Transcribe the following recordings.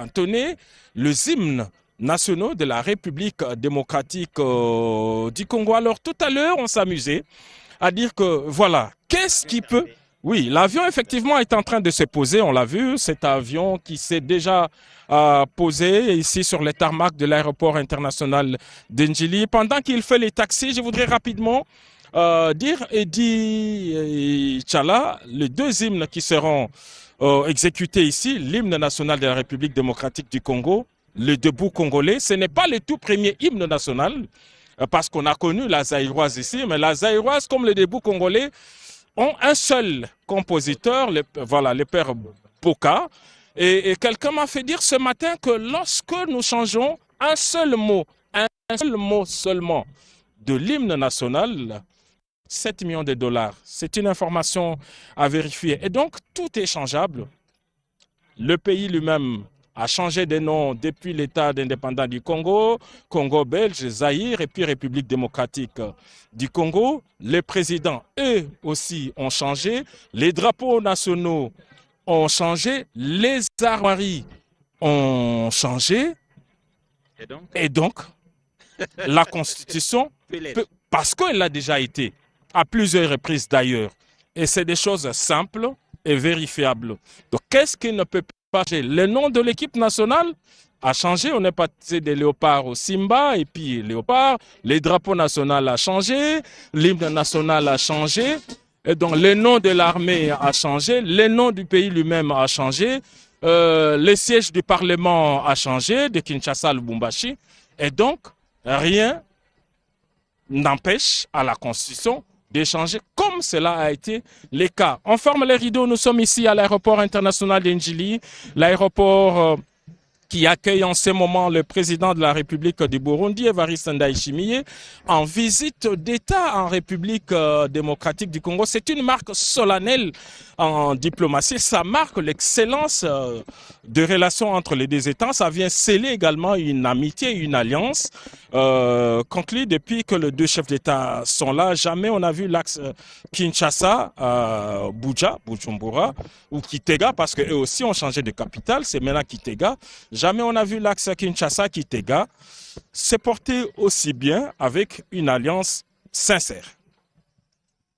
entonner les hymnes nationaux de la République démocratique du Congo. Alors tout à l'heure, on s'amusait à dire que voilà, qu'est-ce qui peut... Oui, l'avion effectivement est en train de se poser, on l'a vu, cet avion qui s'est déjà posé ici sur les tarmacs de l'aéroport international d'Ndjili. Pendant qu'il fait les taxis, je voudrais rapidement dire Edi et Tchala, les deux hymnes qui seront exécutés ici, l'hymne national de la République démocratique du Congo, le debout congolais. Ce n'est pas le tout premier hymne national, parce qu'on a connu la zaïroise ici, mais la zaïroise comme le debout congolais ont un seul compositeur, voilà, le père Boka. Et quelqu'un m'a fait dire ce matin que lorsque nous changeons un seul mot seulement de l'hymne national, 7 millions de dollars. C'est une information à vérifier. Et donc, tout est changeable. Le pays lui-même a changé de nom depuis l'État indépendant du Congo, Congo belge, Zaïre et puis République démocratique du Congo. Les présidents, eux aussi, ont changé. Les drapeaux nationaux ont changé. Les armoiries ont changé. Et donc la Constitution, parce qu'elle l'a déjà été, à plusieurs reprises d'ailleurs. Et c'est des choses simples et vérifiables. Donc qu'est-ce qui ne peut pas changer? Le nom de l'équipe nationale a changé. On est passé des léopards au Simba et puis léopard. Les drapeaux nationaux a changé. L'hymne national a changé. Et donc le nom de l'armée a changé. Le nom du pays lui-même a changé. Le siège du Parlement a changé de Kinshasa à Lubumbashi. Et donc rien n'empêche à la Constitution d'échanger comme cela a été le cas. On ferme les rideaux, nous sommes ici à l'aéroport international d'Ndjili, l'aéroport qui accueille en ce moment le président de la République du Burundi, Evariste Ndayishimiye, en visite d'État en République démocratique du Congo. C'est une marque solennelle en diplomatie. Ça marque l'excellence de relations entre les deux États. Ça vient sceller également une amitié, une alliance conclue depuis que les deux chefs d'État sont là. Jamais on a vu l'axe Kinshasa, Bujumbura ou Kitega, parce qu'eux aussi ont changé de capitale. C'est maintenant Kitega. Jamais on a vu l'axe Kinshasa-Kitega se porter aussi bien avec une alliance sincère.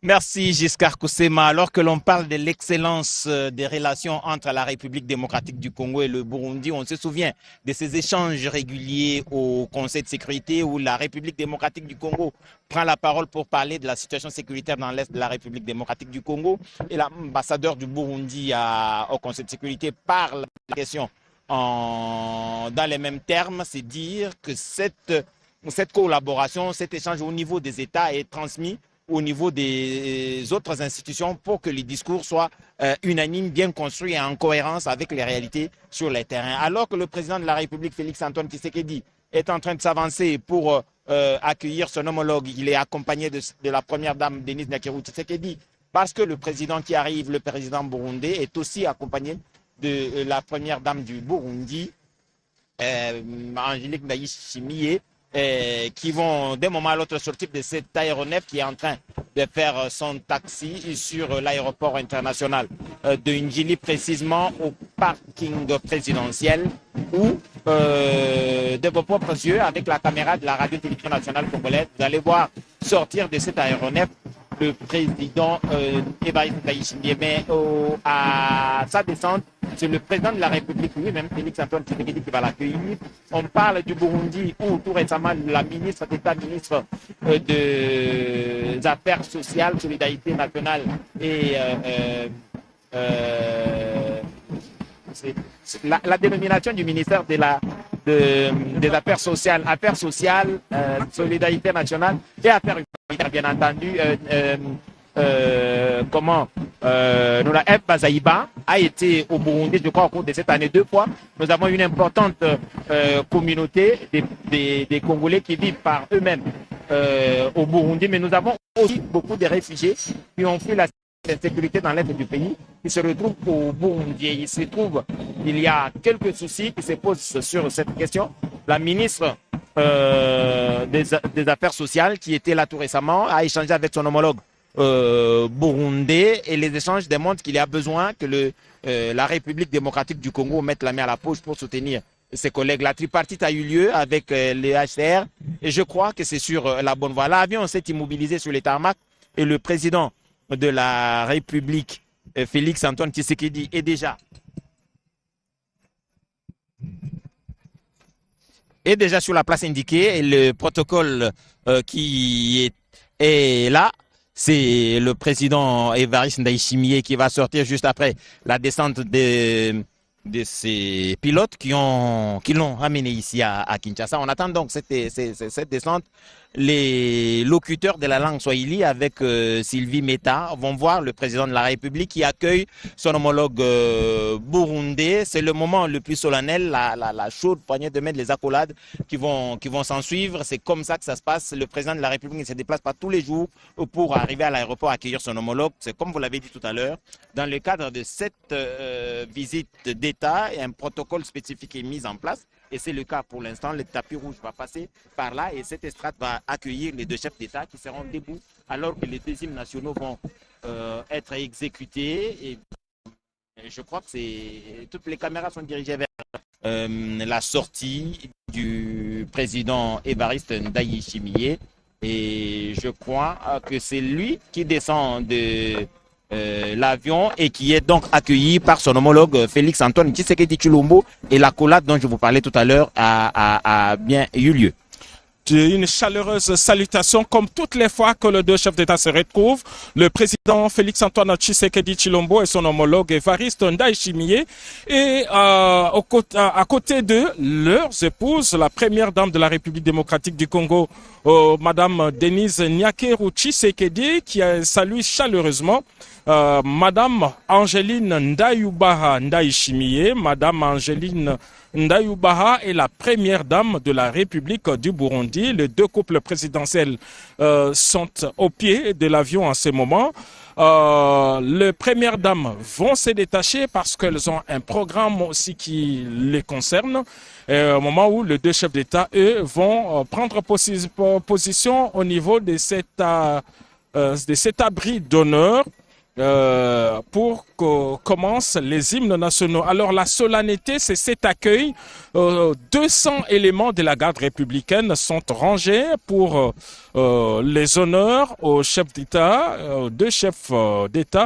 Merci Giscard Koussema. Alors que l'on parle de l'excellence des relations entre la République démocratique du Congo et le Burundi, on se souvient de ces échanges réguliers au Conseil de sécurité où la République démocratique du Congo prend la parole pour parler de la situation sécuritaire dans l'est de la République démocratique du Congo et l'ambassadeur du Burundi au Conseil de sécurité parle de la question dans les mêmes termes. C'est dire que cette collaboration, cet échange au niveau des États est transmis au niveau des autres institutions pour que les discours soient unanimes, bien construits et en cohérence avec les réalités sur les terrains. Alors que le président de la République, Félix-Antoine Tshisekedi, est en train de s'avancer pour accueillir son homologue, il est accompagné de la première dame, Denise Nyakirou Tshisekedi, parce que le président qui arrive, le président burundais, est aussi accompagné de la première dame du Burundi, Angélique Ndayishimiye, qui vont d'un moment à l'autre sortir de cet aéronef qui est en train de faire son taxi sur l'aéroport international de Ndjili, précisément au parking présidentiel où, de vos propres yeux, avec la caméra de la radio-télévision nationale congolaise, vous allez voir sortir de cet aéronef le président Evariste Ndayishimiye. Mais à sa descente, c'est le président de la République lui-même, Félix-Antoine Tshisekedi, qui va l'accueillir. On parle du Burundi où tout récemment la ministre d'État, ministre des Affaires sociales, Solidarité nationale et la dénomination du ministère des Affaires sociales, Solidarité nationale et Affaires humanitaires, bien entendu. Nola F. Bazaïba a été au Burundi, je crois, au cours de cette année 2 fois. Nous avons une importante communauté des Congolais qui vivent par eux-mêmes au Burundi, mais nous avons aussi beaucoup de réfugiés qui ont fui la sécurité dans l'est du pays, qui se retrouvent au Burundi. Il se trouve qu'il y a quelques soucis qui se posent sur cette question. La ministre des Affaires sociales, qui était là tout récemment, a échangé avec son homologue burundais et les échanges démontrent qu'il y a besoin que la République démocratique du Congo mette la main à la poche pour soutenir ses collègues. La tripartite a eu lieu avec le HCR et je crois que c'est sur la bonne voie. L'avion s'est immobilisé sur les tarmacs et le président de la République, Félix Antoine Tshisekedi, est déjà sur la place indiquée. Et le protocole est là, c'est le président Évariste Ndayishimiye qui va sortir juste après la descente de ces pilotes qui l'ont amené ici à Kinshasa. On attend donc cette descente. Les locuteurs de la langue swahili avec Sylvie Meta vont voir le président de la République qui accueille son homologue burundais. C'est le moment le plus solennel, la chaude poignée de main, les accolades qui vont s'en suivre. C'est comme ça que ça se passe. Le président de la République ne se déplace pas tous les jours pour arriver à l'aéroport accueillir son homologue. C'est comme vous l'avez dit tout à l'heure. Dans le cadre de cette visite d'État, un protocole spécifique est mis en place. Et c'est le cas pour l'instant. Le tapis rouge va passer par là et cette estrade va accueillir les deux chefs d'État qui seront debout alors que les deux hymnes nationaux vont être exécutés. Et je crois que toutes les caméras sont dirigées vers la sortie du président Évariste Ndayishimiye. Et je crois que c'est lui qui descend de l'avion et qui est donc accueilli par son homologue Félix Antoine Tshisekedi Tshilombo et l'accolade dont je vous parlais tout à l'heure a bien eu lieu. Une chaleureuse salutation comme toutes les fois que les deux chefs d'État se retrouvent, le président Félix-Antoine Tshisekedi Tshilombo et son homologue Évariste Ndayishimiye et à côté d'eux, leurs épouses, la première dame de la République démocratique du Congo, Madame Denise Nyakeru Tshisekedi, qui salue chaleureusement Madame Angeline Ndayubaha Ndayishimiye. Madame Angeline Ndayubaha est la première dame de la République du Burundi. Les deux couples présidentiels sont au pied de l'avion en ce moment. Les premières dames vont se détacher parce qu'elles ont un programme aussi qui les concerne. Au moment où les deux chefs d'État, eux, vont prendre position au niveau de cet abri d'honneur. Pour que commencent les hymnes nationaux. Alors la solennité, c'est cet accueil. 200 éléments de la garde républicaine sont rangés pour les honneurs aux chefs d'État, aux deux chefs d'État.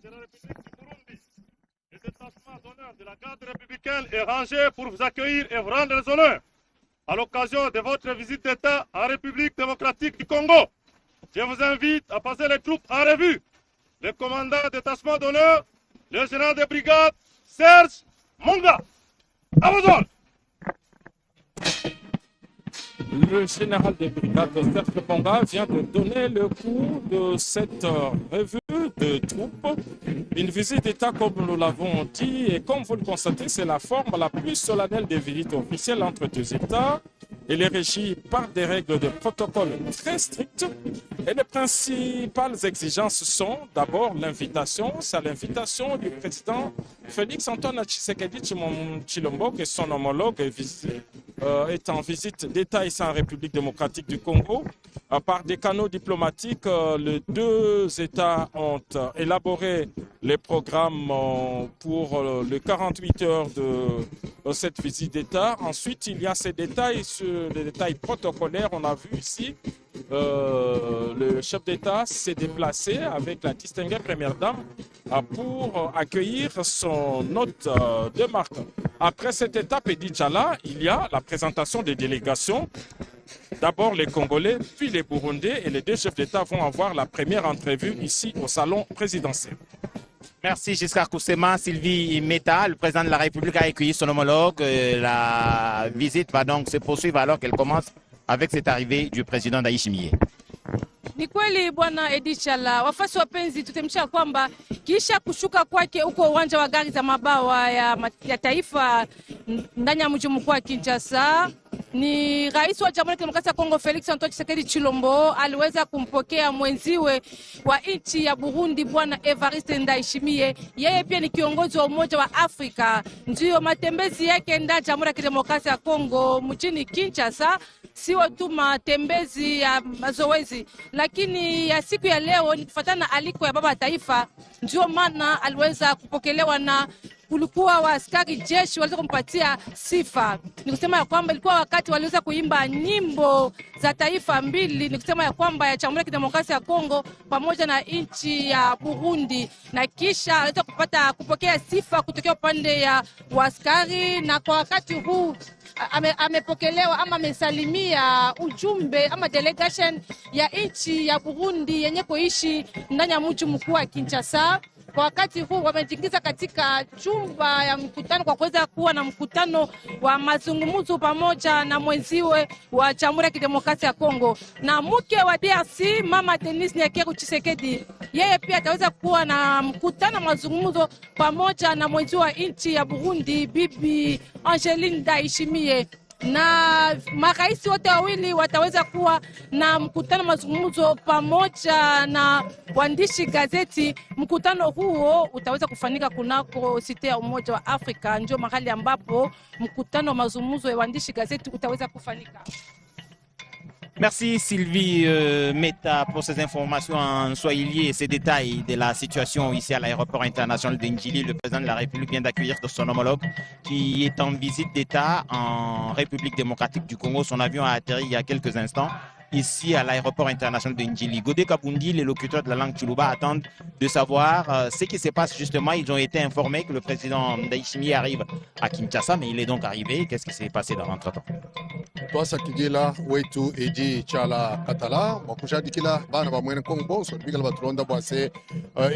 De la République du Burundi, le détachement d'honneur de la garde républicaine est rangé pour vous accueillir et vous rendre les honneurs à l'occasion de votre visite d'État en République démocratique du Congo. Je vous invite à passer les troupes en revue. Le commandant de détachement d'honneur, le général de brigade Serge Monga. À vos ordres. Le général de brigade Serge Monga vient de donner le cours de cette revue de troupes. Une visite d'État, comme nous l'avons dit, et comme vous le constatez, c'est la forme la plus solennelle des visites officielles entre deux États. Elle est régie par des règles de protocole très strictes. Et les principales exigences sont d'abord l'invitation. C'est à l'invitation du président Félix Antoine Tshisekedi Tshilombo et son homologue est en visite d'État ici en République démocratique du Congo. Par des canaux diplomatiques, les deux États ont élaboré les programmes pour les 48 heures de cette visite d'État. Ensuite, il y a ces détails, les détails protocolaires. On a vu ici le chef d'État s'est déplacé avec la distinguée première dame pour accueillir son hôte de marque. Après cette étape, Edichala, il y a la présentation des délégations. D'abord les Congolais, puis les Burundais, et les deux chefs d'État vont avoir la première entrevue ici au salon présidentiel. Merci Giscard Koussema. Sylvie Meta, le président de la République, a accueilli son homologue. La visite va donc se poursuivre alors qu'elle commence avec cette arrivée du président Ndayishimiye. Ni kweli bwana Edichala, wafasi wapenzi, tutemsha kwamba kisha kushuka kwake huko uwanja wa gari za mabawa ya taifa ndani ya mji mkuu wa Kinshasa, ni rais wa Jamhuri ya Kidemokrasia ya Kongo Felix Antoine Tshisekedi Tshilombo aliweza kumpokea mwenziwe wa nchi ya Burundi bwana Evariste Ndayishimiye. Yeye pia ni kiongozi wa Umoja wa Afrika. Ndio matembezi yake ndani ya Jamhuri ya Kidemokrasia ya Kongo mjini Kinshasa, sio tu matembezi ya mazoezi, lakini ya siku ya leo ni kufuatana na aliko ya baba ya taifa. Ndio maana aliweza kupokelewa na kulikuwa wa askari jeshi waliweza kumpatia sifa. Ni kusema ya kwamba ilikuwa wakati waliweza kuimba nyimbo za taifa mbili, ni kusema ya kwamba ya Jamhuri ya Kidemokrasia ya Kongo pamoja na nchi ya Burundi, na kisha aliweza kupokea sifa kutokea upande ya askari. Na kwa wakati huu amepokelewa ama amesalimia ujumbe ama delegation ya nchi ya Burundi yenye kuishi ndani ya mji mkuu wa Kinshasa. Kwa wakati huu wamejiingiza katika chumba ya mkutano kwa kuweza kuwa na mkutano wa mazungumzo pamoja na mwenziwe wa Jamhuri ya Kidemokrasia ya Kongo. Na mke wa DRC Mama Denise Nyakeru Tshisekedi, yeye pia ataweza kuwa na mkutano wa mazungumzo pamoja na mwenziwe wa nchi ya Burundi Bibi Angeline Ndayishimiye. Na marais wote wawili wataweza kuwa na mkutano mazungumzo pamoja na waandishi gazeti. Mkutano huo utaweza kufanyika kunako site ya Umoja wa Afrika, ndio mahali ambapo mkutano mazungumzo ya waandishi gazeti utaweza kufanyika. Merci Sylvie Meta pour ces informations en swahili et ces détails de la situation ici à l'aéroport international de Njili. Le président de la République vient d'accueillir son homologue qui est en visite d'État en République démocratique du Congo. Son avion a atterri il y a quelques instants ici à l'aéroport international de Ndjili. Godé Kabundi, les locuteurs de la langue Tchoulouba, attendent de savoir ce qui se passe justement. Ils ont été informés que le président Ndayishimiye arrive à Kinshasa, mais il est donc arrivé. Qu'est-ce qui s'est passé dans l'entretemps? Twasa kijila wetu eji chala katala wakushadikila bana ba mwene Kongo so bigala batronda bwase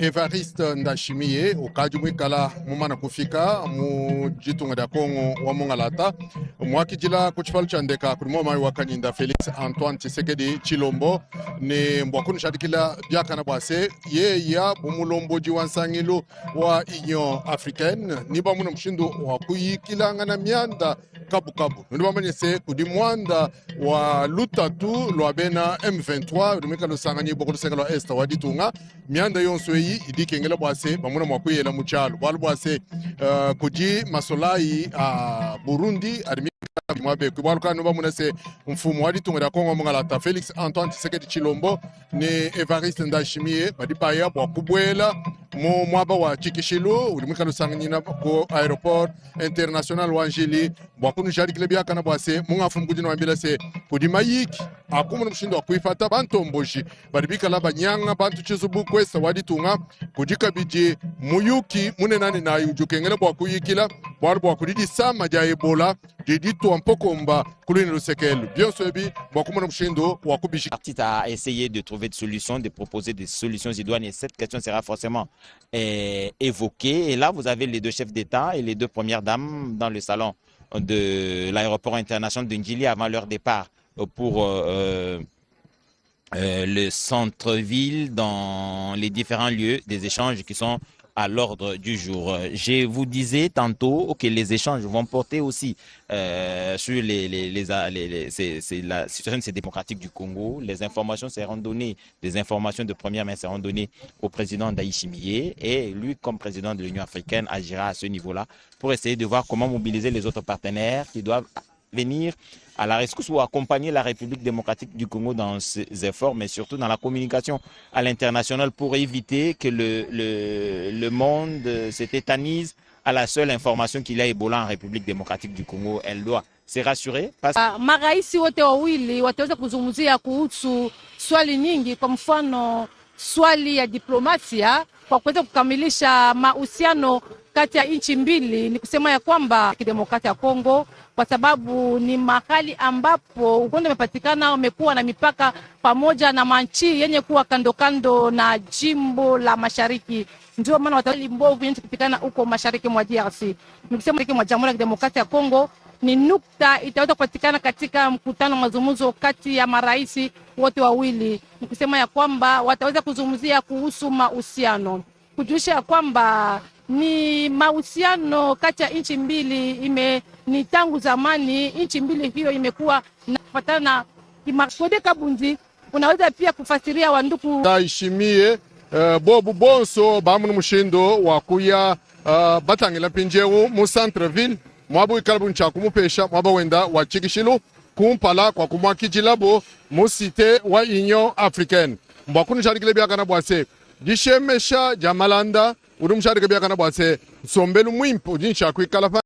Evariste Ndayishimiye okaji mwikala mumana kufika mu jitunga da Kongo wa mungalata mwakijila kuchifalu chandeka kulimo mai wakanyinda Felix Antoine Tshisekedi Chilombo ne mbwakunu shadikila byakana bwase ye ya bumulomboji wansangilo wa Union Africaine niba muno mshindo wa kuyikila ngana mianda kabu niba manyese kudi mwanda wa lutatu lwa bena M23 rumika lusanganye bokulu sekalo est wa ditunga mianda yonso yi idikengela bwase bamuna mwakuyela muchalo balu bwase kudi masolai a Burundi adimi mwabe kubaluka no bamunase mfumu wa ditunga da Kongo mungalata Felix Antoine Tshisekedi Chilombo ne Evariste Ndayishimiye badipaya bwa kubwela mo mwaba wa Chikishilu ulimika lusanganyina ko aéroport international wa Njili bwa kunu jari kilebya kana bwase munga fumugudino wambila se kudima yiki akumu mshindo wa kuifata bantomboji badibika la banyanga bantu chizubu kwesa waditunga kudika biji muyuki munenani na yujukengele bwa kuyikila bwa kudidi sama ja Ebola diditu ampokomba kulini lusekelu bionsoebi bwa kumuna mshindo wa kubishi. Parti a essayé de trouver des solutions, de proposer des solutions idoines et cette question sera forcément évoquée. Et là, vous avez les deux chefs d'État et les deux premières dames dans le salon de l'aéroport international de Ndjili avant leur départ pour le centre-ville dans les différents lieux des échanges qui sont à l'ordre du jour. Je vous disais tantôt que les échanges vont porter aussi sur la situation démocratique du Congo. Les informations seront données, des informations de première main seront données au président Ndayishimiye et lui, comme président de l'Union africaine, agira à ce niveau-là pour essayer de voir comment mobiliser les autres partenaires qui doivent venir à la rescousse ou accompagner la République démocratique du Congo dans ses efforts, mais surtout dans la communication à l'international pour éviter que le monde se tétanise à la seule information qu'il y a Ebola en République démocratique du Congo. Elle doit se rassurer. Maraisi wote wawili wataweza kuzungumzia kuhusu swali nyingi, kwa mfano swali ya diplomasia kwa kuweza kukamilisha mahusiano kati ya nchi mbili. Ni kusema ya kwamba kidemokrasia ya Kongo, kwa sababu ni mahali ambapo ugonjwa umepatikana, umekuwa na mipaka pamoja na manchi yenye kuwa kando kando na jimbo la mashariki. Ndio maana watawali mbovu yenye kupatikana huko mashariki mwa DRC. Ni kusema mwa Jamhuri ya Kidemokrasia ya Kongo ni nukta itaweza kupatikana katika mkutano mazungumzo kati ya maraisi wote wawili. Ni kusema ya kwamba wataweza kuzungumzia kuhusu mahusiano, kujulisha ya kwamba ni mahusiano kati ya nchi mbili ni tangu zamani. Nchi mbili hiyo imekuwa na kufuatana na Godé Kabundi. Unaweza pia kufasiria wanduku Ndayishimiye bobu bonso bamu mushindo wakuya batangila pinjewu mu centre ville mwabu ikalbu nchaku mupesha mwaba wenda wa Chikishilu kumpala kwa kumwakijilabo mu cité wa Union Africaine mbakunu sharikile byakana bwase dishemesha jamalanda urumsharike byakana bwase sombelu mwimpo jinsha kwikala